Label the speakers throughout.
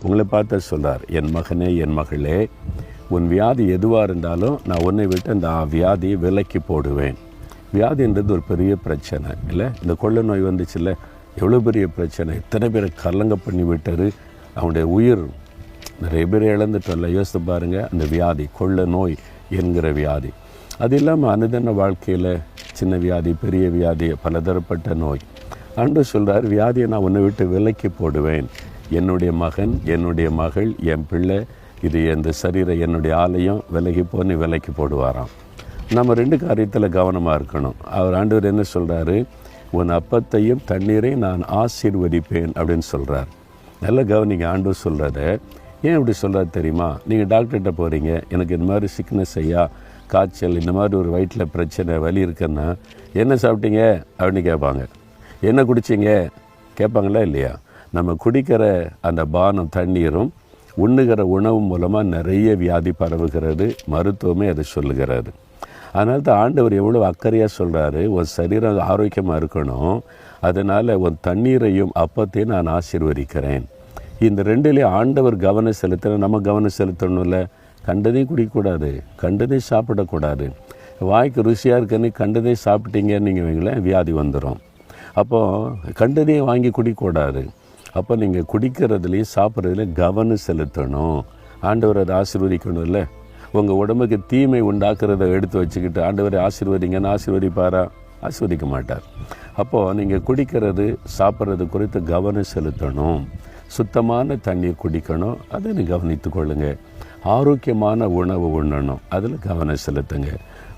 Speaker 1: உங்களை பார்த்து சொல்கிறார், என் மகனே என் மகளே, உன் வியாதி எதுவாக இருந்தாலும் நான் உன்னை விட்டு அந்த வியாதியை விலக்கி போடுவேன். வியாதின்றது ஒரு பெரிய பிரச்சனை இல்லை? இந்த கொள்ளை நோய் வந்துச்சுல்ல, எவ்வளோ பெரிய பிரச்சனை, எத்தனை பேரை கலங்க பண்ணி விட்டார். அவனுடைய உயிர் நிறைய பேர் இழந்துட்டோம்ல. யோசித்து பாருங்கள், அந்த வியாதி கொள்ளை நோய் என்கிற வியாதி. அது இல்லாமல் அனுதின வாழ்க்கையில் சின்ன வியாதி பெரிய வியாதி பலதரப்பட்ட நோய். ஆண்டவர் சொல்கிறார், வியாதியை நான் உன்னை விட்டு விலக்கி போடுவேன். என்னுடைய மகன் என்னுடைய மகள் என் பிள்ளை இது இந்த சரீரம் என்னுடைய ஆலயம், விலகி போன்னு விலக்கி போடுவாராம். நம்ம 2 காரியத்தில் கவனமாக இருக்கணும். அவர் ஆண்டவர் என்ன சொல்கிறாரு, உன் அப்பத்தையும் தண்ணீரையும் நான் ஆசீர்வதிப்பேன் அப்படின்னு சொல்கிறார். நல்ல கவனிங்க, ஆண்டவர் சொல்கிறத. ஏன் இப்படி சொல்கிறாரு தெரியுமா? நீங்கள் டாக்டர்கிட்ட போகிறீங்க, எனக்கு இந்த மாதிரி சிக்னஸ் ஐயா, காய்ச்சல், இந்த மாதிரி ஒரு வயிற்றில் பிரச்சனை வலி இருக்குன்னா என்ன சாப்பிட்டீங்க அப்படின்னு கேட்பாங்க. என்ன குடிச்சிங்க கேட்பாங்களா இல்லையா? நம்ம குடிக்கிற அந்த பானம் தண்ணீரும் உண்ணுகிற உணவு மூலமாக நிறைய வியாதி பரவுகிறது. மருத்துவமே அதை சொல்லுகிறாரு. அதனால தான் ஆண்டவர் எவ்வளோ அக்கறையாக சொல்கிறாரு, உன் சரீரம் ஆரோக்கியமாக இருக்கணும், அதனால் உன் தண்ணீரையும் அப்பத்தையும் நான் ஆசீர்வதிக்கிறேன். இந்த 2லேயும் ஆண்டவர் கவனம் செலுத்தணும், நம்ம கவனம் செலுத்தணும்ல. கண்டதையும் குடிக்கக்கூடாது, கண்டதையும் சாப்பிடக்கூடாது. வாய்க்கு ருசியாக இருக்குன்னு கண்டதையும் சாப்பிட்டீங்கன்னு நீங்கள் வைங்களேன், வியாதி வந்துடும். அப்போது கண்டதையும் வாங்கி குடிக்கக்கூடாது. அப்போ நீங்கள் குடிக்கிறதுலையும் சாப்பிட்றதுலையும் கவனம் செலுத்தணும். ஆண்டவர் அதை ஆசீர்வதிக்கணும் இல்லை? உங்கள் உடம்புக்கு தீமை உண்டாக்குறத எடுத்து வச்சுக்கிட்டு ஆண்டவரை ஆசீர்வதிங்கன்னு ஆசீர்வதிப்பாரா? ஆசீர்வதிக்க மாட்டார். அப்போது நீங்கள் குடிக்கிறது சாப்பிட்றது குறித்து கவனம் செலுத்தணும். சுத்தமான தண்ணீர் குடிக்கணும், அதை நீ கவனித்து கொள்ளுங்கள். ஆரோக்கியமான உணவு உண்ணணும், அதில் கவனம் செலுத்துங்க.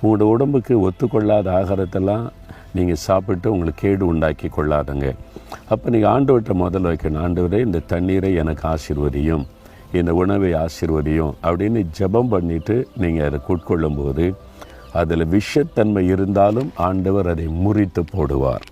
Speaker 1: உங்களோட உடம்புக்கு ஒத்துக்கொள்ளாத ஆகாரத்தெல்லாம் நீங்கள் சாப்பிட்டு உங்களுக்கு கேடு உண்டாக்கி கொள்ளாதுங்க. அப்போ நீங்கள் ஆண்டவர்கிட்ட முதல்ல வைக்கணும், ஆண்டவரே இந்த தண்ணீரை எனக்கு ஆசீர்வதியும், இந்த உணவை ஆசீர்வதியும் அப்படின்னு ஜெபம் பண்ணிவிட்டு நீங்கள் அதை உட்கொள்ளும்போது அதில் விஷத்தன்மை இருந்தாலும் ஆண்டவர் அதை முறித்து போடுவார்.